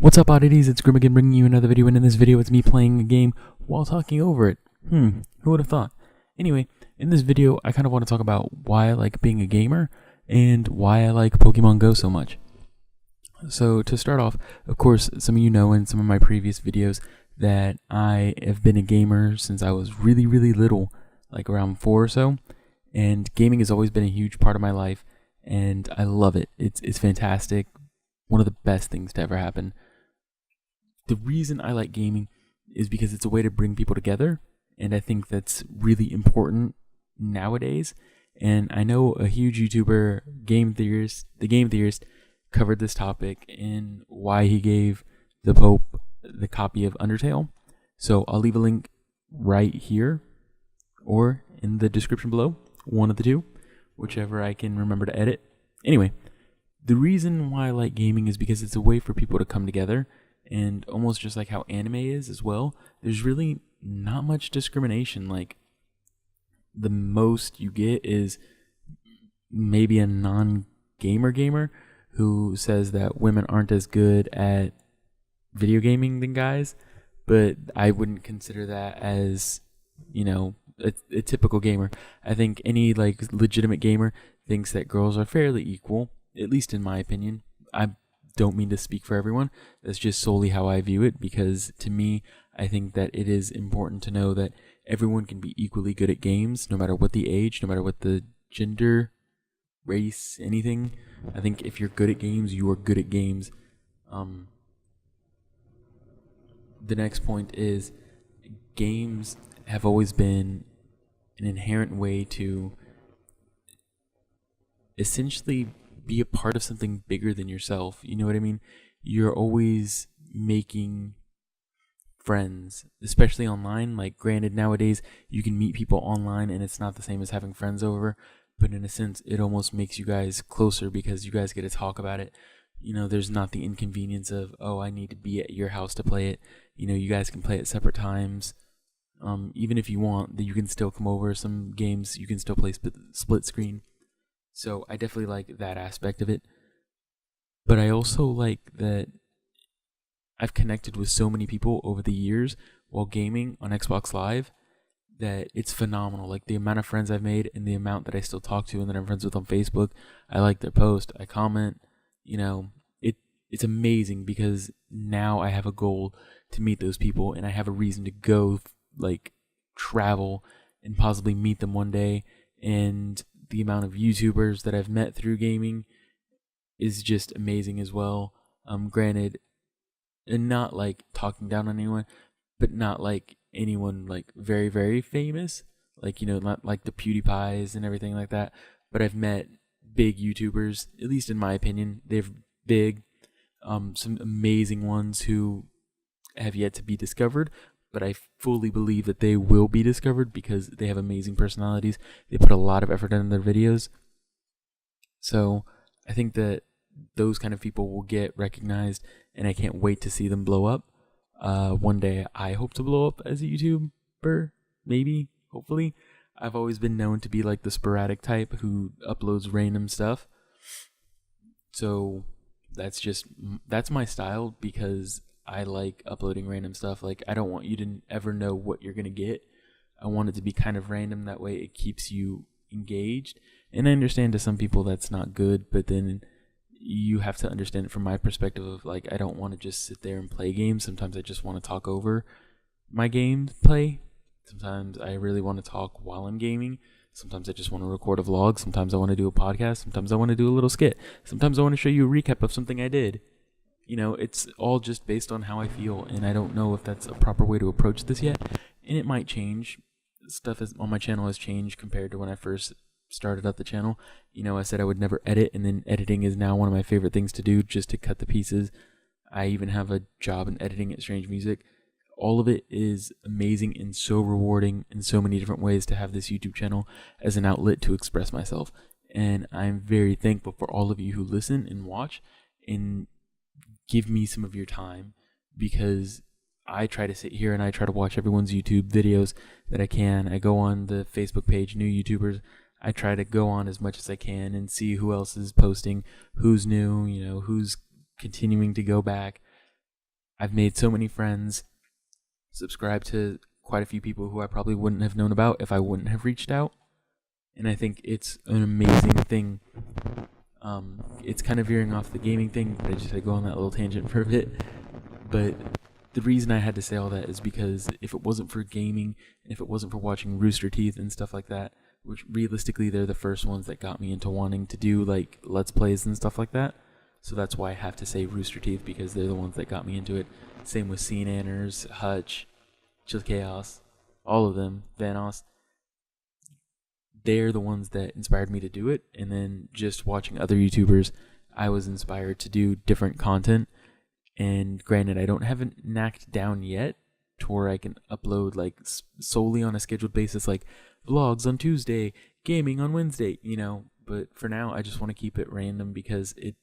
What's up, Oddities? It's Grim again, bringing you another video, and in this video it's me playing a game while talking over it. Who would have thought? Anyway, in this video I kind of want to talk about why I like being a gamer and why I like Pokemon Go so much. So to start off, of course, some of you know in some of my previous videos that I have been a gamer since I was really little, like around 4 or so, and gaming has always been a huge part of my life, and I love it. It's fantastic. One of the best things to ever happen. The reason I like gaming is because it's a way to bring people together, and I think that's really important nowadays. And I know a huge YouTuber, the Game Theorist, covered this topic and why he gave the Pope the copy of Undertale. So I'll leave a link right here or in the description below, one of the two, whichever I can remember to edit. Anyway, the reason why I like gaming is because it's a way for people to come together, and almost just like how anime is as well, there's really not much discrimination. Like, the most you get is maybe a non-gamer who says that women aren't as good at video gaming than guys, but I wouldn't consider that as, a typical gamer. I think any like legitimate gamer thinks that girls are fairly equal, at least in my opinion. I don't mean to speak for everyone. That's just solely how I view it, because to me, I think that it is important to know that everyone can be equally good at games, no matter what the age, no matter what the gender, race, anything. I think if you're good at games, you are good at games. The next point is games have always been an inherent way to essentially be a part of something bigger than yourself. You know what I mean? You're always making friends, especially online. Like, granted, nowadays you can meet people online and it's not the same as having friends over, but in a sense it almost makes you guys closer because you guys get to talk about it. There's not the inconvenience of, oh, I need to be at your house to play it. You guys can play at separate times. Even if you want, that you can still come over. Some games you can still play split screen. So I definitely like that aspect of it. But I also like that I've connected with so many people over the years while gaming on Xbox Live that it's phenomenal. Like, the amount of friends I've made and the amount that I still talk to and that I'm friends with on Facebook. I like their post, I comment. It's amazing because now I have a goal to meet those people, and I have a reason to go, like, travel and possibly meet them one day. And the amount of YouTubers that I've met through gaming is just amazing as well. Granted, and not like talking down on anyone, but not like anyone like very famous, like, not like the PewDiePies and everything like that. But I've met big YouTubers, at least in my opinion. They're big, some amazing ones who have yet to be discovered, but I fully believe that they will be discovered because they have amazing personalities. They put a lot of effort into their videos. So I think that those kind of people will get recognized, and I can't wait to see them blow up. One day I hope to blow up as a YouTuber, maybe, hopefully. I've always been known to be like the sporadic type who uploads random stuff. So that's my style, because I like uploading random stuff. Like, I don't want you to ever know what you're going to get. I want it to be kind of random. That way it keeps you engaged. And I understand to some people that's not good, but then you have to understand it from my perspective of, like, I don't want to just sit there and play games. Sometimes I just want to talk over my gameplay. Sometimes I really want to talk while I'm gaming. Sometimes I just want to record a vlog. Sometimes I want to do a podcast. Sometimes I want to do a little skit. Sometimes I want to show you a recap of something I did. It's all just based on how I feel, and I don't know if that's a proper way to approach this yet, and it might change. Stuff on my channel has changed compared to when I first started up the channel. I said I would never edit, and then editing is now one of my favorite things to do, just to cut the pieces. I even have a job in editing at Strange Music. All of it is amazing and so rewarding in so many different ways to have this YouTube channel as an outlet to express myself. And I'm very thankful for all of you who listen and watch and give me some of your time, because I try to sit here and I try to watch everyone's YouTube videos that I can. I go on the Facebook page, New YouTubers. I try to go on as much as I can and see who else is posting, who's new, who's continuing to go back. I've made so many friends, subscribed to quite a few people who I probably wouldn't have known about if I wouldn't have reached out. And I think it's an amazing thing. It's kind of veering off the gaming thing, but I just had to go on that little tangent for a bit. But the reason I had to say all that is because if it wasn't for gaming, and if it wasn't for watching Rooster Teeth and stuff like that, which realistically they're the first ones that got me into wanting to do like Let's Plays and stuff like that. So that's why I have to say Rooster Teeth, because they're the ones that got me into it. Same with Scene Anners, Hutch, Chill Chaos, all of them, Vanos. They're the ones that inspired me to do it. And then just watching other YouTubers, I was inspired to do different content. And granted, I don't have it knacked down yet to where I can upload like solely on a scheduled basis, like vlogs on Tuesday, gaming on Wednesday, But for now, I just want to keep it random because it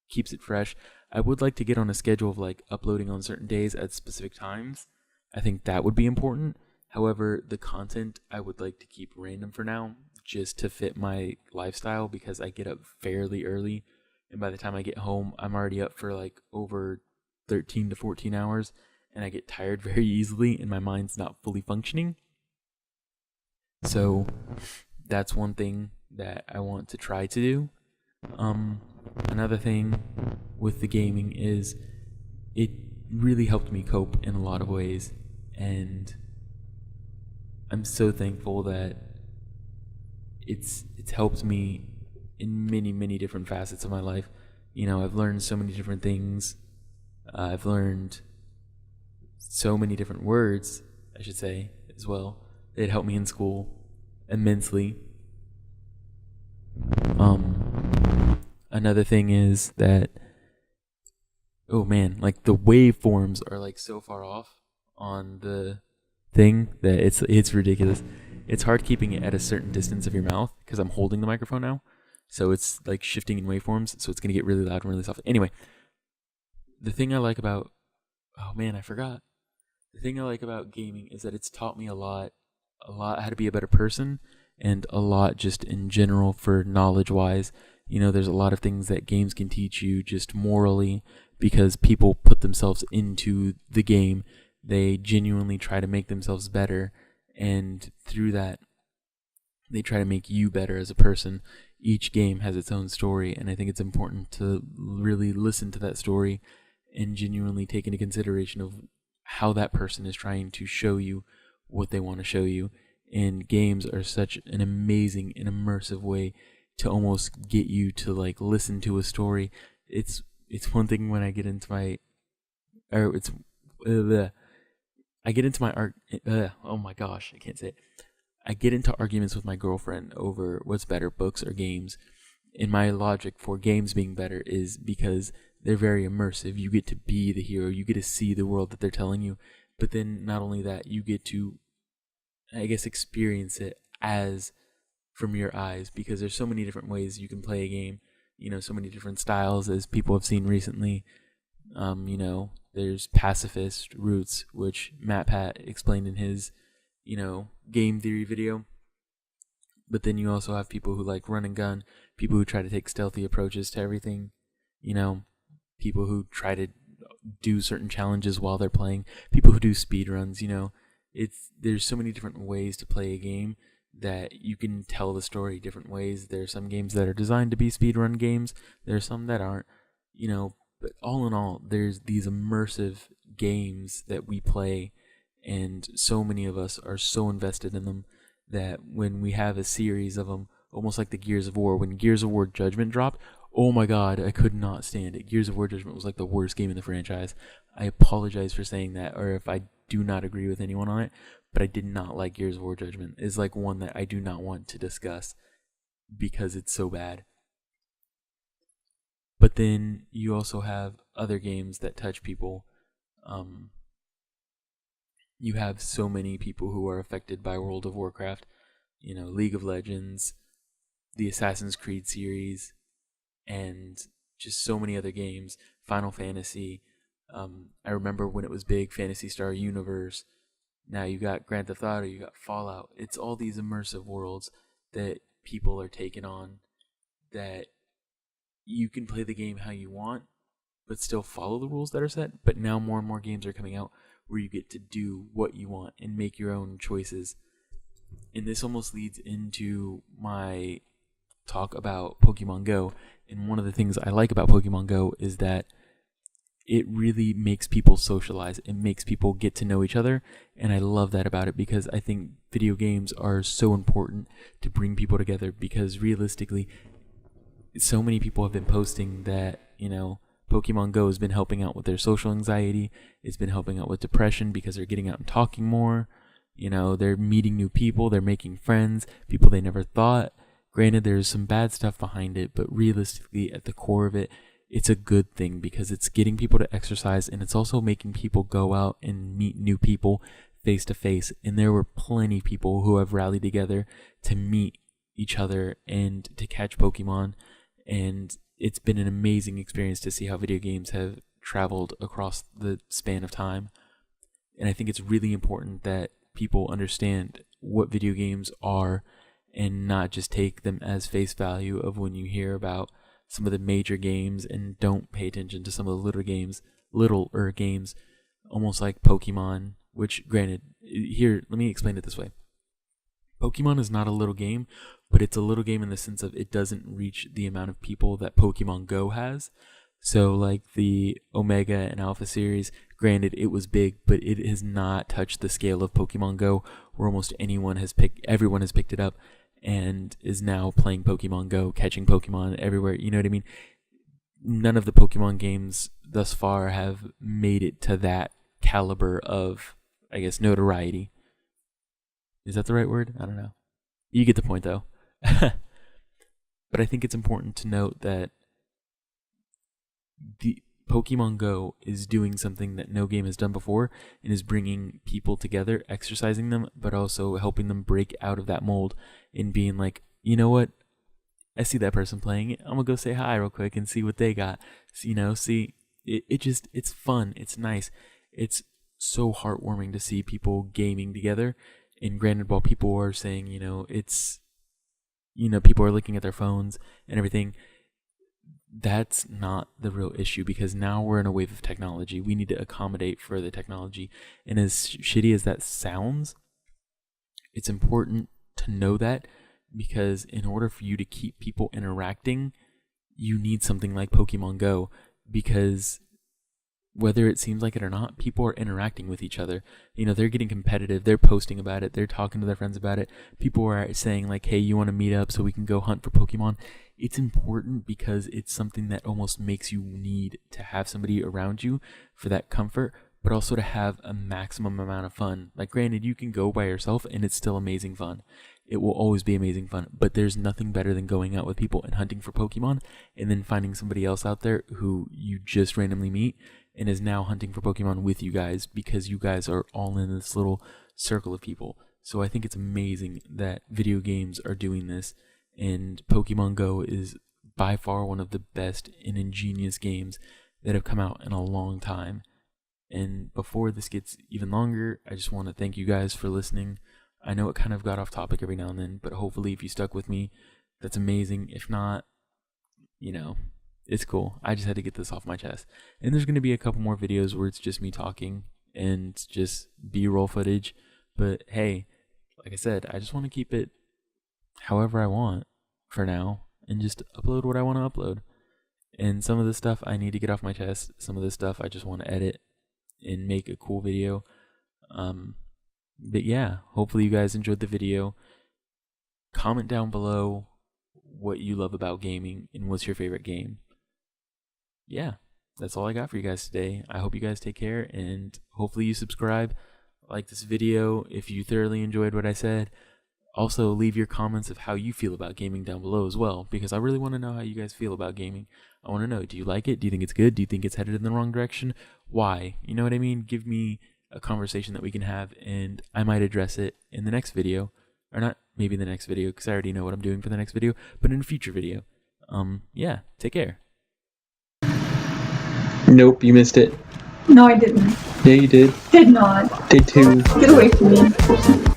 keeps it fresh. I would like to get on a schedule of like uploading on certain days at specific times. I think that would be important. However, the content I would like to keep random for now, just to fit my lifestyle, because I get up fairly early, and by the time I get home, I'm already up for like over 13 to 14 hours, and I get tired very easily, and my mind's not fully functioning. So that's one thing that I want to try to do. Another thing with the gaming is it really helped me cope in a lot of ways, and I'm so thankful that it's helped me in many, many different facets of my life. I've learned so many different things. I've learned so many different words, I should say, as well. It helped me in school immensely. Another thing is that, oh man, like the waveforms are like so far off on the thing that it's ridiculous. It's hard keeping it at a certain distance of your mouth because I'm holding the microphone now, so it's like shifting in waveforms, so it's gonna get really loud and really soft. Anyway, the thing I like about the thing I like about gaming is that it's taught me a lot how to be a better person, and a lot just in general for knowledge wise. There's a lot of things that games can teach you just morally, because people put themselves into the game. They genuinely try to make themselves better, and through that, they try to make you better as a person. Each game has its own story, and I think it's important to really listen to that story and genuinely take into consideration of how that person is trying to show you what they want to show you. And games are such an amazing and immersive way to almost get you to like listen to a story. It's one thing when I get into my I get into my oh my gosh, I can't say it. I get into arguments with my girlfriend over what's better, books or games. And my logic for games being better is because they're very immersive. You get to be the hero. You get to see the world that they're telling you. But then not only that, you get to, I guess, experience it as from your eyes, because there's so many different ways you can play a game. So many different styles, as people have seen recently. There's pacifist routes, which Matt Pat explained in his, game theory video. But then you also have people who like run and gun, people who try to take stealthy approaches to everything, people who try to do certain challenges while they're playing, people who do speed runs. There's so many different ways to play a game that you can tell the story different ways. There are some games that are designed to be speedrun games. There are some that aren't, but all in all, there's these immersive games that we play, and so many of us are so invested in them that when we have a series of them, almost like the Gears of War, when Gears of War Judgment dropped, oh my god, I could not stand it. Gears of War Judgment was like the worst game in the franchise. I apologize for saying that, or if I do not agree with anyone on it, but I did not like Gears of War Judgment. It's like one that I do not want to discuss because it's so bad. But then you also have other games that touch people. You have so many people who are affected by World of Warcraft, League of Legends, the Assassin's Creed series, and just so many other games. Final Fantasy. I remember when it was big, Phantasy Star Universe. Now you got Grand Theft Auto, you got Fallout. It's all these immersive worlds that people are taking on, that you can play the game how you want, but still follow the rules that are set. But now more and more games are coming out where you get to do what you want and make your own choices. And this almost leads into my talk about Pokemon Go. And one of the things I like about Pokemon Go is that it really makes people socialize. It makes people get to know each other. And I love that about it, because I think video games are so important to bring people together, because realistically, so many people have been posting that, Pokemon Go has been helping out with their social anxiety. It's been helping out with depression because they're getting out and talking more. They're meeting new people. They're making friends, people they never thought. Granted, there's some bad stuff behind it, but realistically, at the core of it, it's a good thing, because it's getting people to exercise, and it's also making people go out and meet new people face to face. And there were plenty of people who have rallied together to meet each other and to catch Pokemon. And it's been an amazing experience to see how video games have traveled across the span of time. And I think it's really important that people understand what video games are and not just take them as face value of when you hear about some of the major games, and don't pay attention to some of the littler games, almost like Pokemon, which, granted, here, let me explain it this way. Pokemon is not a little game, but it's a little game in the sense of it doesn't reach the amount of people that Pokemon Go has. So like the Omega and Alpha series, granted it was big, but it has not touched the scale of Pokemon Go, where almost everyone has picked it up and is now playing Pokemon Go, catching Pokemon everywhere. You know what I mean? None of the Pokemon games thus far have made it to that caliber of, I guess, notoriety. Is that the right word? I don't know. You get the point, though. But I think it's important to note that the Pokemon Go is doing something that no game has done before, and is bringing people together, exercising them, but also helping them break out of that mold and being like, you know what? I see that person playing it. I'm going to go say hi real quick and see what they got. It's fun. It's nice. It's so heartwarming to see people gaming together. And granted, while people are saying, people are looking at their phones and everything, that's not the real issue, because now we're in a wave of technology. We need to accommodate for the technology. And as shitty as that sounds, it's important to know that, because in order for you to keep people interacting, you need something like Pokemon Go, because whether it seems like it or not, people are interacting with each other. They're getting competitive. They're posting about it. They're talking to their friends about it. People are saying like, hey, you want to meet up so we can go hunt for Pokemon? It's important because it's something that almost makes you need to have somebody around you for that comfort, but also to have a maximum amount of fun. Like, granted, you can go by yourself and it's still amazing fun. It will always be amazing fun, but there's nothing better than going out with people and hunting for Pokemon, and then finding somebody else out there who you just randomly meet and is now hunting for Pokemon with you guys, because you guys are all in this little circle of people. So I think it's amazing that video games are doing this, and Pokemon Go is by far one of the best and ingenious games that have come out in a long time. And before this gets even longer, I just want to thank you guys for listening. I know it kind of got off topic every now and then, but hopefully if you stuck with me, that's amazing. If not, it's cool. I just had to get this off my chest. And there's going to be a couple more videos where it's just me talking and just B-roll footage. But hey, like I said, I just want to keep it however I want for now and just upload what I want to upload. And some of the stuff I need to get off my chest. Some of the stuff I just want to edit and make a cool video. But yeah, hopefully you guys enjoyed the video. Comment down below what you love about gaming and what's your favorite game. Yeah, that's all I got for you guys today. I hope you guys take care, and hopefully you subscribe, like this video if you thoroughly enjoyed what I said. Also, leave your comments of how you feel about gaming down below as well, because I really want to know how you guys feel about gaming. I want to know, do you like it? Do you think it's good? Do you think it's headed in the wrong direction? Why? You know what I mean? Give me a conversation that we can have, and I might address it in the next video. Or not maybe the next video, because I already know what I'm doing for the next video, but in a future video. Yeah, take care. Nope, you missed it. No, I didn't. Yeah, you did. Did not. Did too. Get away from me.